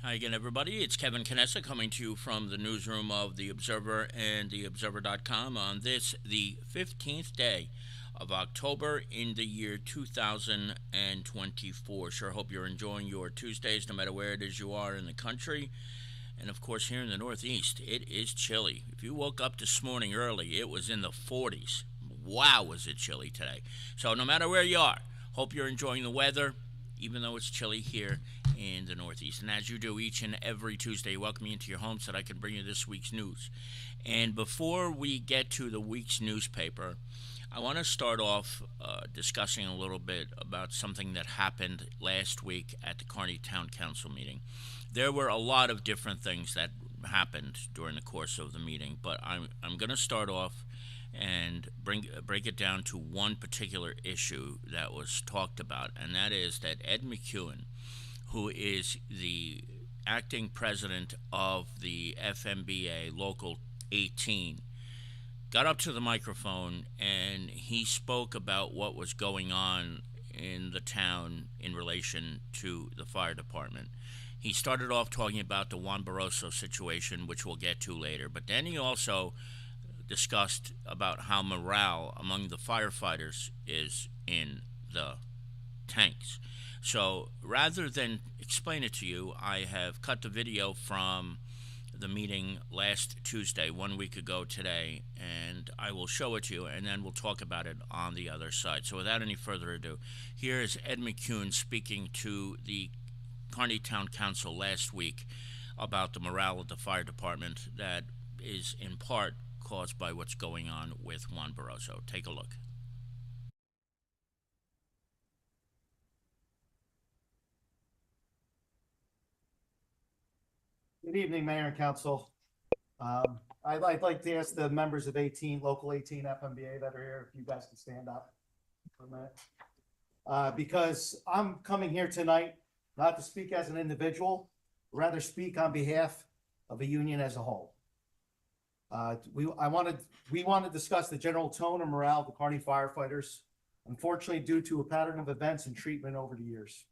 Hi again, everybody. It's Kevin Canessa coming to you from the newsroom of The Observer and TheObserver.com on this, the 15th day of October in the year 2024. Sure hope you're enjoying your Tuesdays no matter where it is you are in the country. And of course, here in the Northeast, it is chilly. If you woke up this morning early, it was in the 40s. Wow, was it chilly today. So, no matter where you are, hope you're enjoying the weather, even though it's chilly here in the Northeast. And as you do each and every Tuesday, welcome me into your home so that I can bring you this week's news. And before we get to the week's newspaper, I want to start off discussing a little bit about something that happened last week at the Kearney Town Council meeting. There were a lot of different things that happened during the course of the meeting, but I'm going to start off and break it down to one particular issue that was talked about, and that is that Ed McEwen, who is the acting president of the FMBA Local 18, got up to the microphone and he spoke about what was going on in the town in relation to the fire department. He started off talking about the Juan Barroso situation, which we'll get to later, but then he also discussed about how morale among the firefighters is in the tanks. So rather than explain it to you, I have cut the video from the meeting last Tuesday, 1 week ago today, and I will show it to you, and then we'll talk about it on the other side. So without any further ado, here is Ed McEwen speaking to the Kearney Town Council last week about the morale of the fire department that is in part caused by what's going on with Juan Barroso. Take a look. Good evening, Mayor and Council. I'd like to ask the members of Local 18 FMBA that are here, if you guys can stand up for a minute. Because I'm coming here tonight not to speak as an individual, rather speak on behalf of a union as a whole. We want to discuss the general tone and morale of the Kearney firefighters, unfortunately due to a pattern of events and treatment over the years.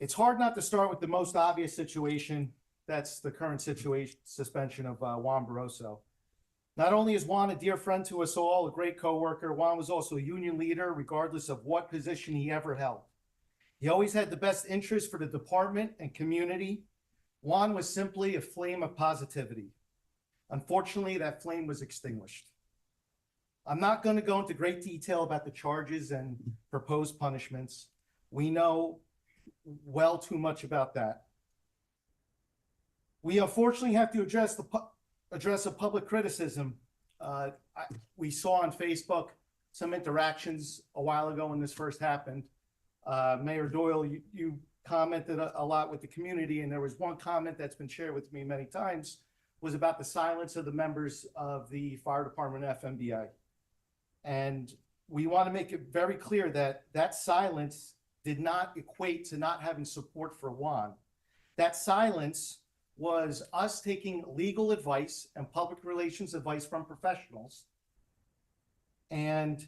It's hard not to start with the most obvious situation. That's the current situation, suspension of Juan Barroso. Not only is Juan a dear friend to us all, a great coworker, Juan was also a union leader, regardless of what position he ever held. He always had the best interest for the department and community. Juan was simply a flame of positivity. Unfortunately, that flame was extinguished. I'm not going to go into great detail about the charges and proposed punishments. We know well too much about that. We unfortunately have to address a public criticism. We saw on Facebook some interactions a while ago when this first happened. Mayor Doyle, you commented a lot with the community, and there was one comment that's been shared with me many times, was about the silence of the members of the fire department FMBA. And we want to make it very clear that that silence did not equate to not having support for Juan. That silence was us taking legal advice and public relations advice from professionals. And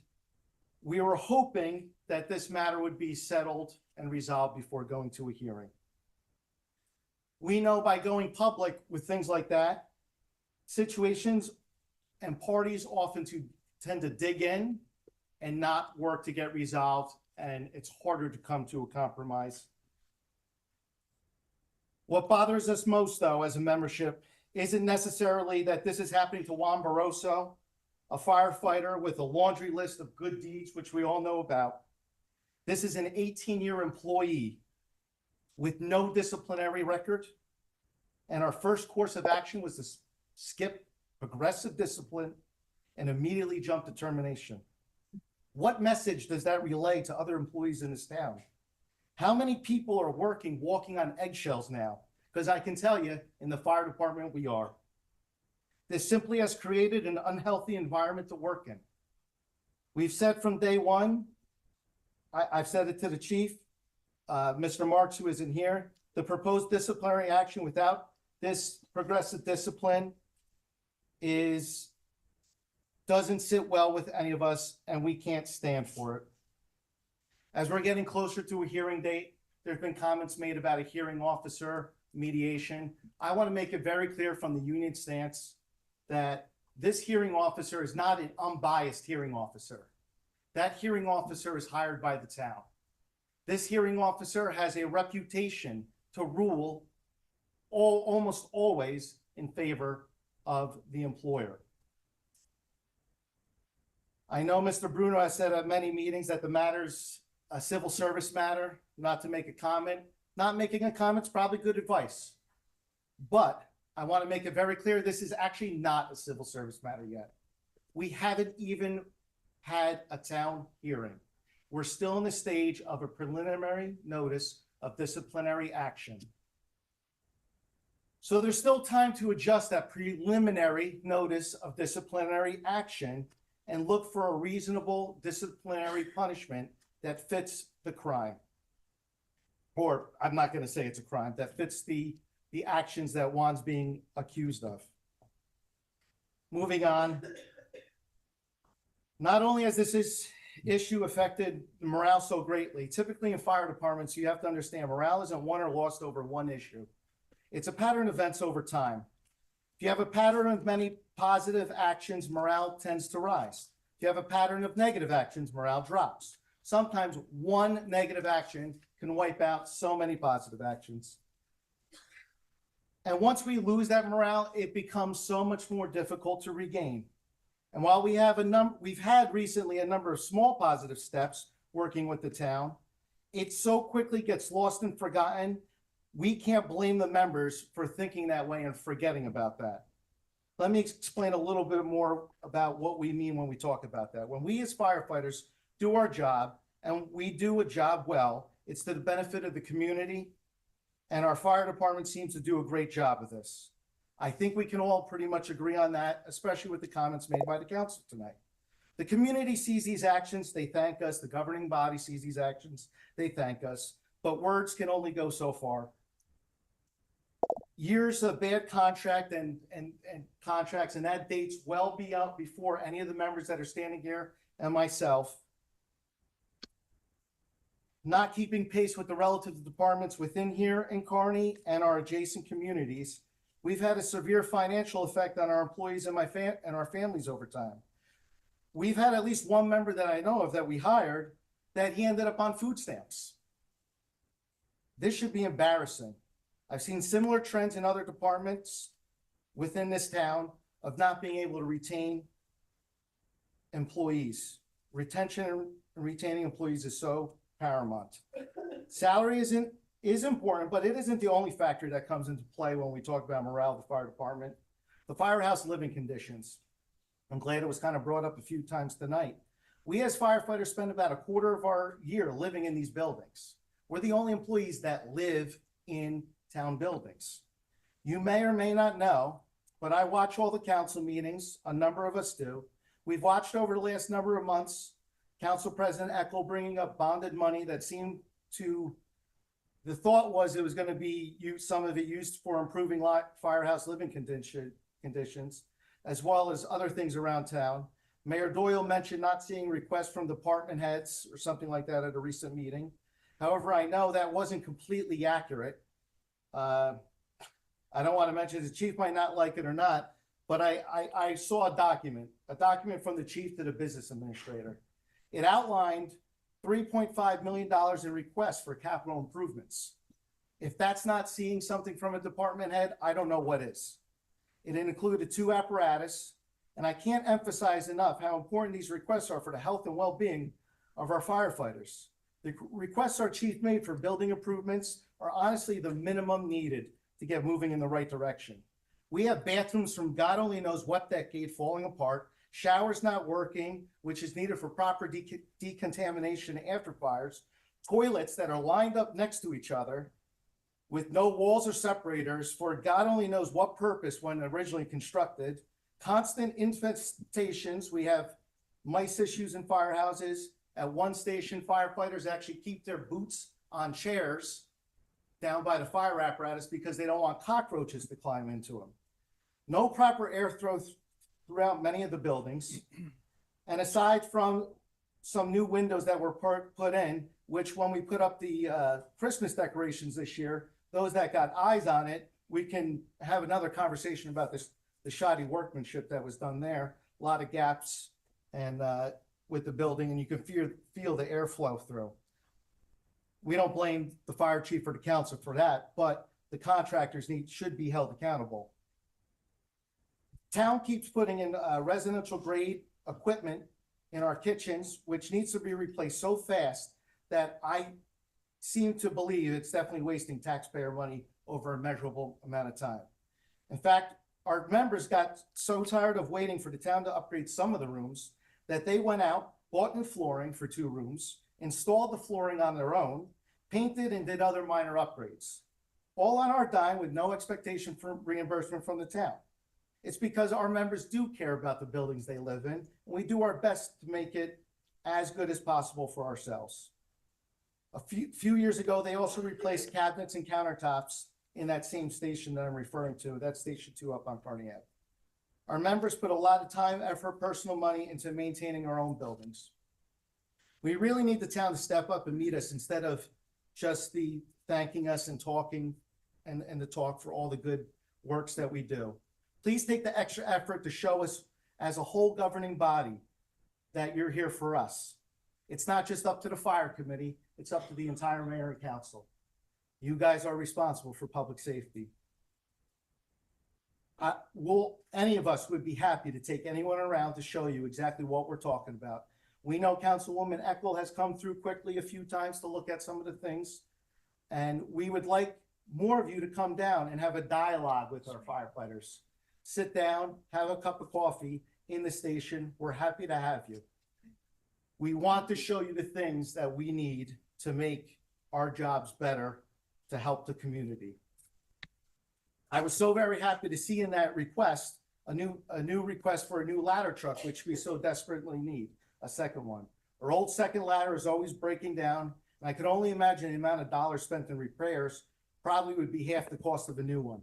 we were hoping that this matter would be settled and resolved before going to a hearing. We know by going public with things like that, situations and parties often tend to dig in and not work to get resolved, and it's harder to come to a compromise. What bothers us most, though, as a membership, isn't necessarily that this is happening to Juan Barroso, a firefighter with a laundry list of good deeds, which we all know about. This is an 18-year employee with no disciplinary record, and our first course of action was to skip progressive discipline and immediately jump to termination. What message does that relay to other employees in this town? How many people are walking on eggshells now? Because I can tell you, in the fire department, we are. This simply has created an unhealthy environment to work in. We've said from day one, I've said it to the chief, Mr. Marks, who isn't here, the proposed disciplinary action without this progressive discipline doesn't sit well with any of us, and we can't stand for it. As we're getting closer to a hearing date, There's been comments made about a hearing officer, mediation. I want to make it very clear from the union stance that this hearing officer is not an unbiased hearing officer. That hearing officer is hired by the town. This hearing officer has a reputation to rule almost always in favor of the employer. I know Mr. Bruno has said at many meetings that the matter's a civil service matter, not to make a comment. Not making a comment is probably good advice. But I want to make it very clear, this is actually not a civil service matter yet. We haven't even had a town hearing. We're still in the stage of a preliminary notice of disciplinary action. So there's still time to adjust that preliminary notice of disciplinary action and look for a reasonable disciplinary punishment that fits the crime. Or I'm not going to say it's a crime, that fits the actions that Juan's being accused of. Moving on. Not only has this issue affected morale so greatly, typically in fire departments, you have to understand morale isn't won or lost over one issue. It's a pattern of events over time. If you have a pattern of many positive actions, morale tends to rise. If you have a pattern of negative actions, morale drops. Sometimes one negative action can wipe out so many positive actions. And once we lose that morale, it becomes so much more difficult to regain. And while we've had recently a number of small positive steps working with the town, it so quickly gets lost and forgotten. We can't blame the members for thinking that way and forgetting about that. Let me explain a little bit more about what we mean when we talk about that. When we as firefighters do our job, and we do a job well, it's to the benefit of the community, and our fire department seems to do a great job of this. I think we can all pretty much agree on that, especially with the comments made by the council tonight. The community sees these actions, they thank us. The governing body sees these actions, they thank us. But words can only go so far. Years of bad contracts, and that dates well before any of the members that are standing here and myself. Not keeping pace with the relative departments within here in Kearney and our adjacent communities. We've had a severe financial effect on our employees and our families over time. We've had at least one member that I know of that we hired that he ended up on food stamps. This should be embarrassing. I've seen similar trends in other departments within this town of not being able to retain employees. Retention and retaining employees is so paramount. Salary is important, but it isn't the only factor that comes into play when we talk about morale of the fire department. The firehouse living conditions. I'm glad it was kind of brought up a few times tonight. We as firefighters spend about a quarter of our year living in these buildings. We're the only employees that live in town buildings. You may or may not know, but I watch all the council meetings. A number of us do. We've watched over the last number of months Council President Eckel bringing up bonded money that seemed to, the thought was it was going to be used, some of it used for improving firehouse living conditions, as well as other things around town. Mayor Doyle mentioned not seeing requests from department heads or something like that at a recent meeting. However, I know that wasn't completely accurate. I don't want to mention the chief might not like it or not, but I saw a document from the chief to the business administrator. It outlined $3.5 million in requests for capital improvements. If that's not seeing something from a department head, I don't know what is. It included 2 apparatus, and I can't emphasize enough how important these requests are for the health and well-being of our firefighters. The requests our chief made for building improvements are honestly the minimum needed to get moving in the right direction. We have bathrooms from God only knows what decade falling apart, showers not working, which is needed for proper decontamination after fires, toilets that are lined up next to each other with no walls or separators for God only knows what purpose when originally constructed, constant infestations. We have mice issues in firehouses. At one station, firefighters actually keep their boots on chairs down by the fire apparatus because they don't want cockroaches to climb into them. No proper airflow throughout many of the buildings. And aside from some new windows that were put in, which when we put up the Christmas decorations this year, those that got eyes on it, we can have another conversation about this, the shoddy workmanship that was done there. A lot of gaps and with the building, and you can feel the airflow through. We don't blame the fire chief or the council for that, but the contractors should be held accountable. Town keeps putting in residential grade equipment in our kitchens, which needs to be replaced so fast that I seem to believe it's definitely wasting taxpayer money over a measurable amount of time. In fact, our members got so tired of waiting for the town to upgrade some of the rooms that they went out, bought new flooring for 2 rooms, installed the flooring on their own, painted and did other minor upgrades, all on our dime with no expectation for reimbursement from the town. It's because our members do care about the buildings they live in, and we do our best to make it as good as possible for ourselves. A few years ago, they also replaced cabinets and countertops in that same station that I'm referring to. That's Station 2 up on Kearney Ave. Our members put a lot of time, effort, personal money into maintaining our own buildings. We really need the town to step up and meet us instead of just the thanking us and talking and the talk for all the good works that we do. Please take the extra effort to show us as a whole governing body that you're here for us. It's not just up to the fire committee, it's up to the entire mayor and council. You guys are responsible for public safety. Any of us would be happy to take anyone around to show you exactly what we're talking about. We know Councilwoman Eckel has come through quickly a few times to look at some of the things, and we would like more of you to come down and have a dialogue with our firefighters. Sit down, have a cup of coffee in the station. We're happy to have you. We want to show you the things that we need to make our jobs better to help the community. I was so very happy to see in that request a new request for a new ladder truck, which we so desperately need, a second one. Our old second ladder is always breaking down, and I could only imagine the amount of dollars spent in repairs probably would be half the cost of a new one.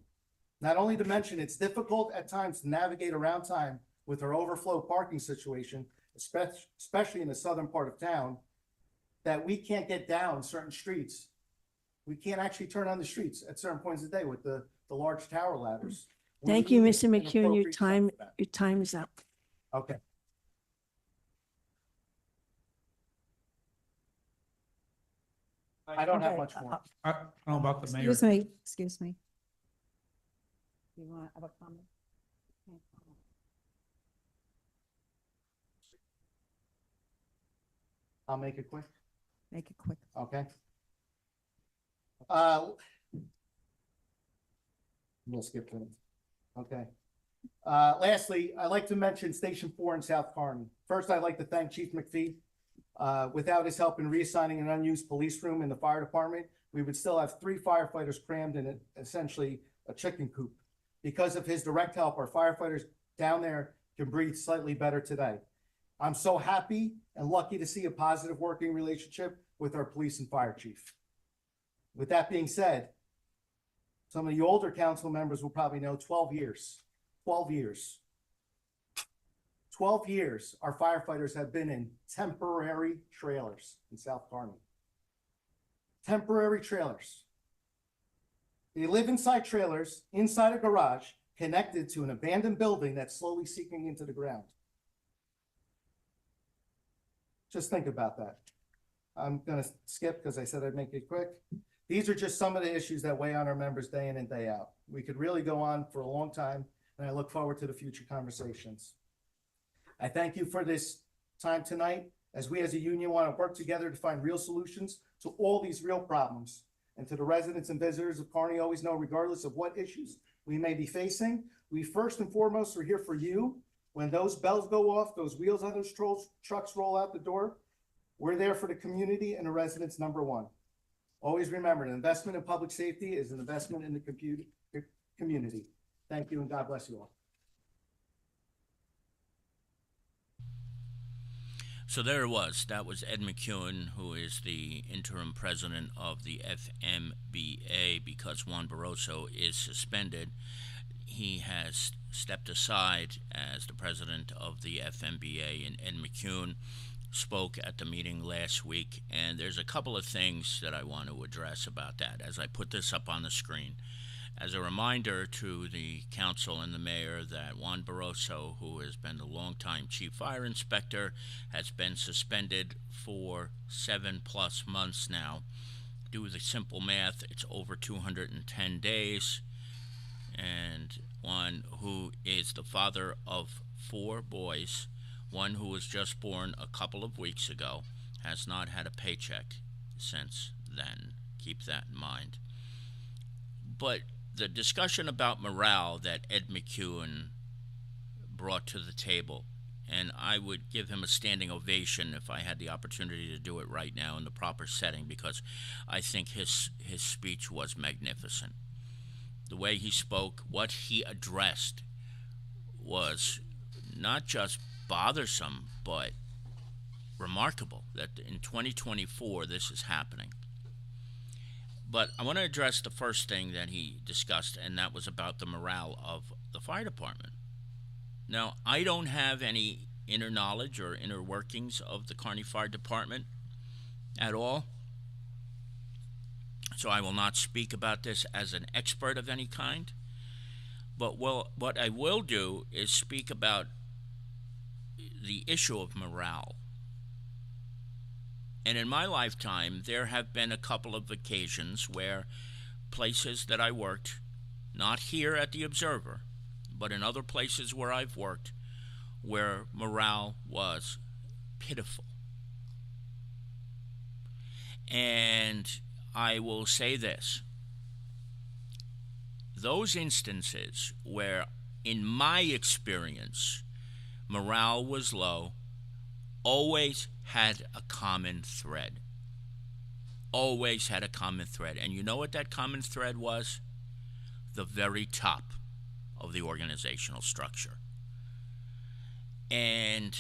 Not only to mention, it's difficult at times to navigate around time with our overflow parking situation, especially in the southern part of town, that we can't get down certain streets. We can't actually turn on the streets at certain points of the day with the large tower ladders. Thank you, We Mr. need an McCune. appropriate fund for that. Your time is up. Okay. I don't have Okay, much more. I don't know about the mayor. Excuse me. You want to have a comment? I'll make it quick. Make it quick. Okay. We'll skip to it. Okay. Lastly, I'd like to mention Station 4 in South Kearney. First, I'd like to thank Chief McPhee. Without his help in reassigning an unused police room in the fire department, we would still have 3 firefighters crammed in essentially a chicken coop. Because of his direct help, our firefighters down there can breathe slightly better today. I'm so happy and lucky to see a positive working relationship with our police and fire chief. With that being said, some of the older council members will probably know 12 years. 12 years. 12 years our firefighters have been in temporary trailers in South Kearney. Temporary trailers. They live inside trailers, inside a garage, connected to an abandoned building that's slowly sinking into the ground. Just think about that. I'm gonna skip because I said I'd make it quick. These are just some of the issues that weigh on our members day in and day out. We could really go on for a long time, and I look forward to the future conversations. I thank you for this time tonight, as we as a union want to work together to find real solutions to all these real problems. And to the residents and visitors of Kearney, always know, regardless of what issues we may be facing, we first and foremost are here for you. When those bells go off, those wheels on those trucks roll out the door, we're there for the community and the residents, number one. Always remember, an investment in public safety is an investment in the community. Thank you, and God bless you all. So there it was. That was Ed McCune, who is the interim president of the FMBA, because Juan Barroso is suspended. He has stepped aside as the president of the FMBA, and Ed McCune spoke at the meeting last week, and there's a couple of things that I want to address about that as I put this up on the screen. As a reminder to the council and the mayor that Juan Barroso, who has been the longtime chief fire inspector, has been suspended for 7+ months now. Do the simple math, it's over 210 days. And Juan, who is the father of 4 boys, one who was just born a couple of weeks ago, has not had a paycheck since then. Keep that in mind. But the discussion about morale that Ed McEwen brought to the table, and I would give him a standing ovation if I had the opportunity to do it right now in the proper setting, because I think his speech was magnificent. The way he spoke, what he addressed, was not just bothersome, but remarkable that in 2024 this is happening. But I want to address the first thing that he discussed, and that was about the morale of the fire department. Now, I don't have any inner knowledge or inner workings of the Kearney Fire Department at all, so I will not speak about this as an expert of any kind. But what I will do is speak about the issue of morale. And in my lifetime, there have been a couple of occasions where places that I worked, not here at the Observer, but in other places where I've worked, where morale was pitiful. And I will say this. Those instances where, in my experience, morale was low, always had a common thread. Always had a common thread. And you know what that common thread was? The very top of the organizational structure. And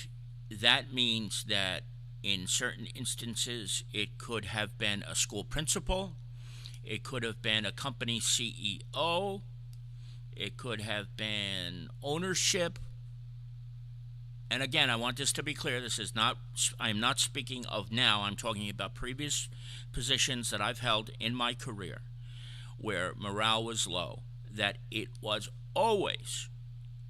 that means that in certain instances, it could have been a school principal, it could have been a company CEO, it could have been ownership. And again, I want this to be clear. I'm not speaking of now. I'm talking about previous positions that I've held in my career where morale was low, that it was always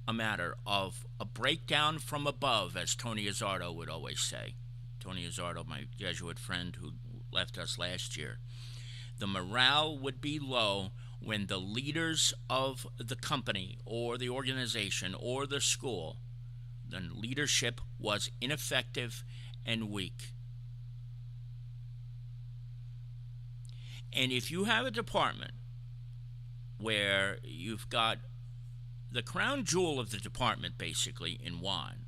a matter of a breakdown from above, as Tony Azzardo would always say. Tony Azzardo, my Jesuit friend who left us last year. The morale would be low when the leaders of the company or the organization or the school, the leadership was ineffective and weak. And if you have a department where you've got the crown jewel of the department basically in Juan,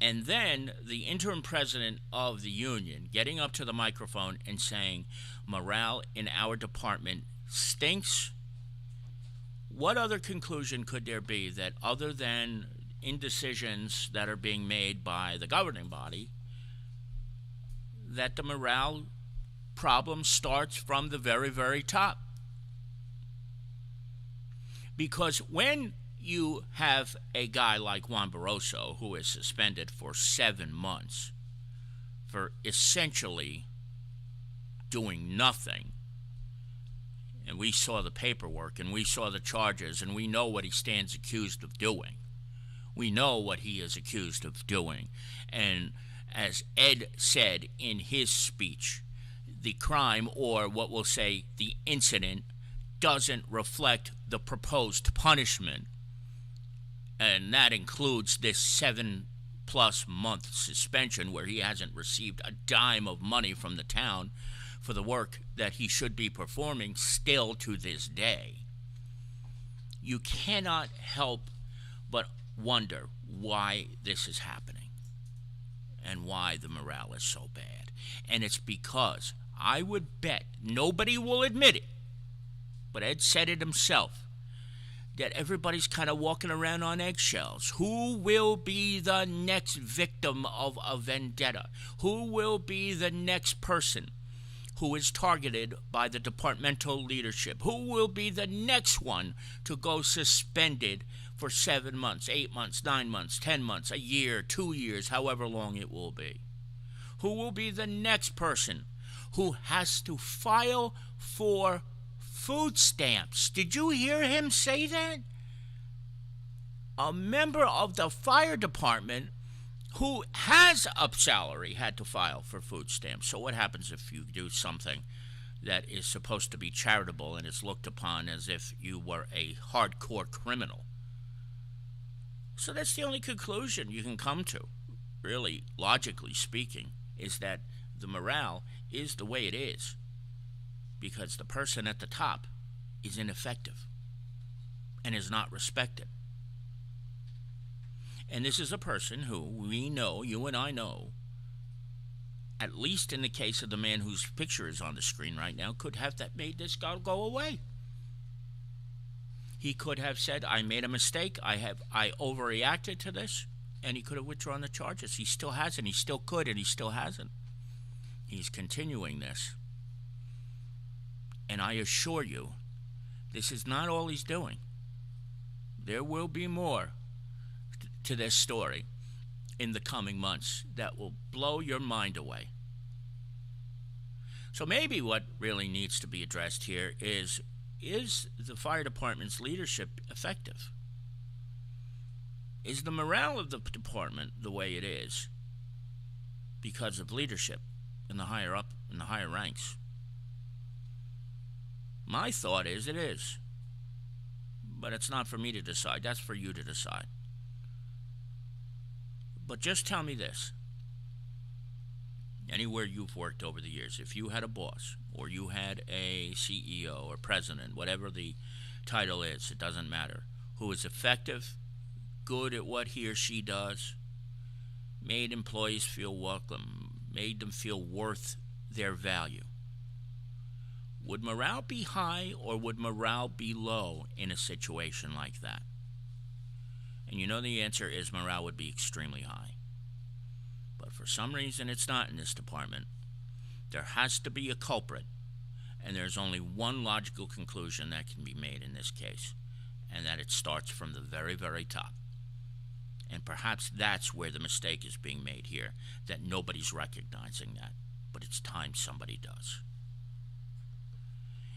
and then the interim president of the union getting up to the microphone and saying morale in our department stinks, what other conclusion could there be that other than indecisions that are being made by the governing body, that the morale problem starts from the very, very top? Because when you have a guy like Juan Barroso, who is suspended for 7 months for essentially doing nothing, and we saw the paperwork and we saw the charges and we know what he stands accused of doing. We know what he is accused of doing. And as Ed said in his speech, the crime, or what we'll say the incident, doesn't reflect the proposed punishment. And that includes this 7+ month suspension where he hasn't received a dime of money from the town for the work that he should be performing still to this day. You cannot help but wonder why this is happening and why the morale is so bad. And it's because I would bet, nobody will admit it, but Ed said it himself, that everybody's kind of walking around on eggshells. Who will be the next victim of a vendetta? Who will be the next person who is targeted by the departmental leadership? Who will be the next one to go suspended for 7 months, 8 months, 9 months, 10 months, a year, 2 years, however long it will be? Who will be the next person who has to file for food stamps? Did you hear him say that? A member of the fire department who has a salary had to file for food stamps. So what happens if you do something that is supposed to be charitable and is looked upon as if you were a hardcore criminal? So that's the only conclusion you can come to, really, logically speaking, is that the morale is the way it is because the person at the top is ineffective and is not respected. And this is a person who we know, you and I know, at least in the case of the man whose picture is on the screen right now, could have that made this guy go away. He could have said, I made a mistake, I overreacted to this, and he could have withdrawn the charges. He still hasn't, he still could, and he still hasn't. He's continuing this. And I assure you, this is not all he's doing. There will be more to this story in the coming months that will blow your mind away. So maybe what really needs to be addressed here is the fire department's leadership effective? Is the morale of the department the way it is because of leadership in the higher up, in the higher ranks? My thought is it is. But it's not for me to decide. That's for you to decide. But just tell me this. Anywhere you've worked over the years, if you had a boss or you had a CEO or president, whatever the title is, it doesn't matter, who is effective, good at what he or she does, made employees feel welcome, made them feel worth their value, would morale be high or would morale be low in a situation like that? And you know the answer is morale would be extremely high. But for some reason it's not in this department. There has to be a culprit, and there's only one logical conclusion that can be made in this case, and that it starts from the very, very top. And perhaps that's where the mistake is being made here, that nobody's recognizing that. But it's time somebody does.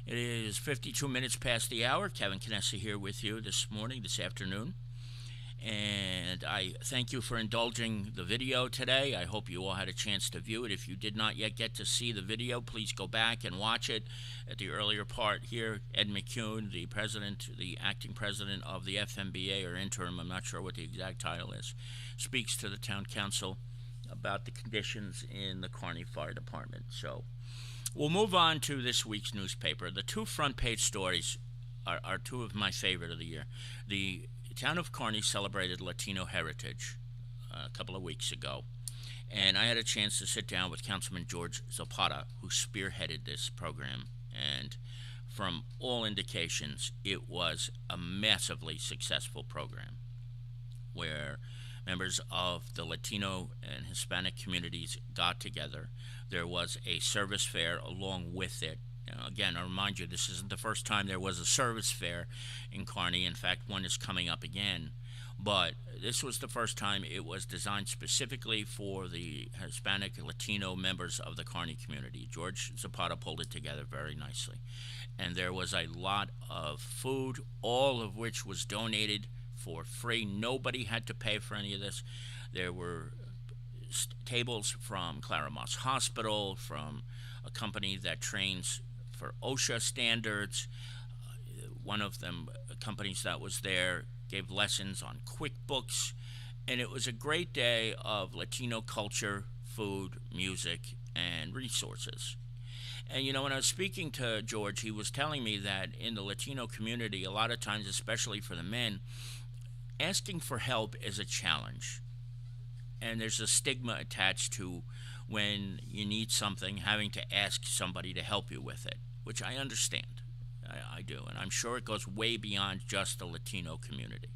It is 52 minutes past the hour. Kevin Knessa here with you this afternoon. And I thank you for indulging the video today. I hope you all had a chance to view it. If you did not yet get to see the video, please go back and watch it. At the earlier part here, Ed McCune, the acting president of the FMBA, or interim, I'm not sure what the exact title is, speaks to the town council about the conditions in the Kearney Fire Department. So we'll move on to this week's newspaper. The two front page stories are two of my favorite of the year. The town of Kearney celebrated Latino Heritage a couple of weeks ago, and I had a chance to sit down with Councilman George Zapata, who spearheaded this program, and from all indications, it was a massively successful program where members of the Latino and Hispanic communities got together. There was a service fair along with it. Again, I remind you, this isn't the first time there was a service fair in Kearney. In fact, one is coming up again. But this was the first time it was designed specifically for the Hispanic Latino members of the Kearney community. George Zapata pulled it together very nicely. And there was a lot of food, all of which was donated for free. Nobody had to pay for any of this. There were tables from Clara Moss Hospital, from a company that trains for OSHA standards. One of them, companies that was there, gave lessons on QuickBooks, and it was a great day of Latino culture, food, music, and resources. And you know, when I was speaking to George, he was telling me that in the Latino community, a lot of times, especially for the men, asking for help is a challenge. And there's a stigma attached to when you need something, having to ask somebody to help you with it, which I understand. I do, and I'm sure it goes way beyond just the Latino community.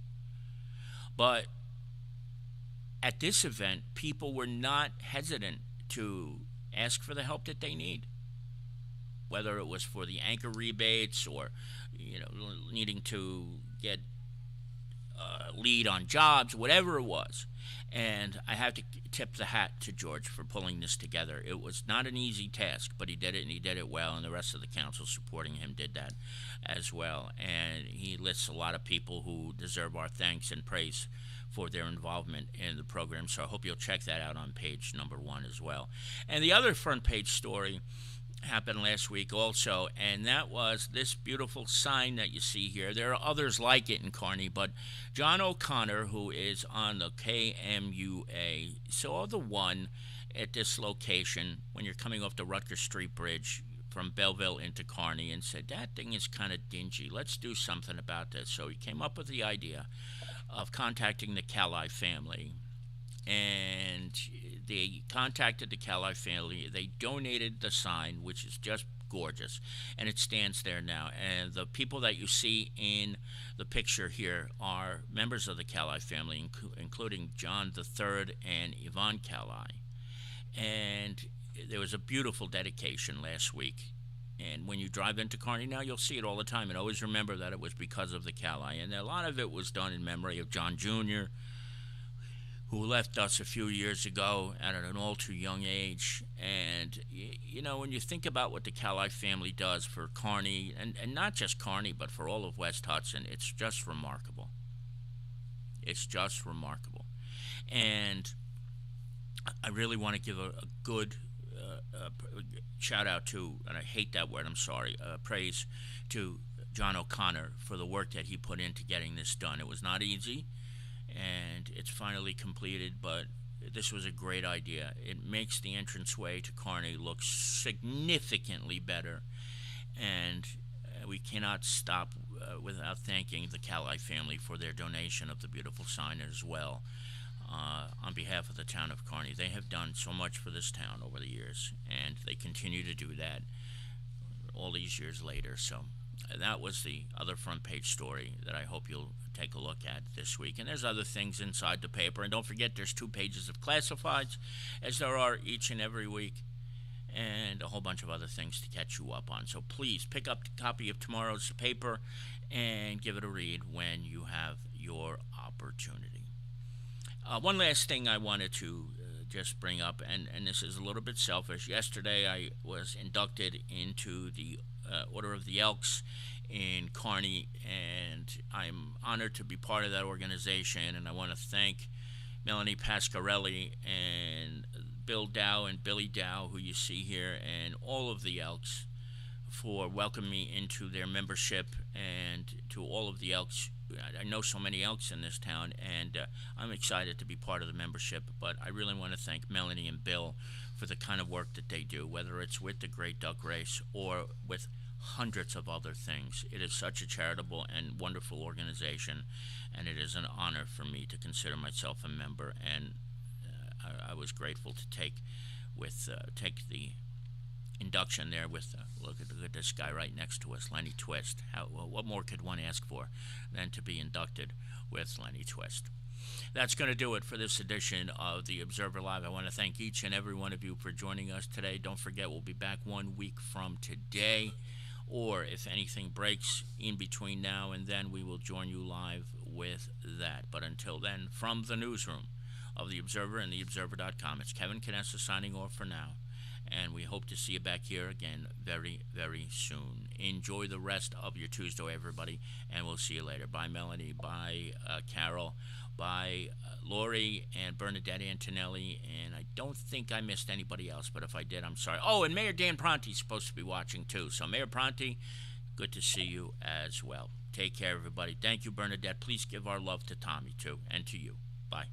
But at this event, people were not hesitant to ask for the help that they need. whether it was for the anchor rebates or, needing to get lead on jobs, whatever it was. And I have to tip the hat to George for pulling this together. It was not an easy task, but he did it, and he did it well, and the rest of the council supporting him did that as well. And he lists a lot of people who deserve our thanks and praise for their involvement in the program, so I hope you'll check that out on page number 1 as well. And the other front page story happened last week also, and that was this beautiful sign that you see here. There are others like it in Kearney, but John O'Connor, who is on the KMUA, saw the one at this location when you're coming off the Rutgers Street Bridge from Belleville into Kearney and said, that thing is kind of dingy. Let's do something about this. So he came up with the idea of contacting the Cali family, and they contacted the Cali family. They donated the sign, which is just gorgeous, and it stands there now. And the people that you see in the picture here are members of the Cali family, including John III and Yvonne Cali. And there was a beautiful dedication last week. And when you drive into Kearney now, you'll see it all the time. And always remember that it was because of the Cali. And a lot of it was done in memory of John Jr., who left us a few years ago at an all too young age. And, when you think about what the Cali family does for Kearney, and not just Kearney, but for all of West Hudson, it's just remarkable. It's just remarkable. And I really want to give a good shout out to, and I hate that word, I'm sorry, praise to John O'Connor for the work that he put into getting this done. It was not easy, and it's finally completed, but this was a great idea. It makes the entranceway to Kearney look significantly better, and we cannot stop without thanking the Cali family for their donation of the beautiful sign as well. On behalf of the town of Kearney. They have done so much for this town over the years, and they continue to do that all these years later. So that was the other front page story that I hope you'll take a look at this week. And there's other things inside the paper. And don't forget, there's 2 pages of classifieds, as there are each and every week, and a whole bunch of other things to catch you up on. So please pick up a copy of tomorrow's paper and give it a read when you have your opportunity. One last thing I wanted to just bring up, and this is a little bit selfish. Yesterday I was inducted into the Order of the Elks in Kearney, and I'm honored to be part of that organization, and I want to thank Melanie Pascarelli and Bill Dow and Billy Dow, who you see here, and all of the Elks for welcoming me into their membership, and to all of the Elks. I know so many Elks in this town, and I'm excited to be part of the membership, but I really want to thank Melanie and Bill for the kind of work that they do, whether it's with the Great Duck Race or with hundreds of other things. It is such a charitable and wonderful organization, and it is an honor for me to consider myself a member, and I was grateful to take the induction there with, look at this guy right next to us, Lenny Twist. What more could one ask for than to be inducted with Lenny Twist? That's going to do it for this edition of the Observer Live. I want to thank each and every one of you for joining us today. Don't forget, we'll be back 1 week from today, or if anything breaks in between now and then, we will join you live with that. But until then, from the newsroom of the Observer and theobserver.com, it's Kevin Canessa signing off for now. And we hope to see you back here again very, very soon. Enjoy the rest of your Tuesday, everybody, and we'll see you later. Bye, Melanie. Bye, Carol. Bye, Lori and Bernadette Antonelli. And I don't think I missed anybody else, but if I did, I'm sorry. Oh, and Mayor Dan Pronti's supposed to be watching, too. So, Mayor Pronti, good to see you as well. Take care, everybody. Thank you, Bernadette. Please give our love to Tommy, too, and to you. Bye.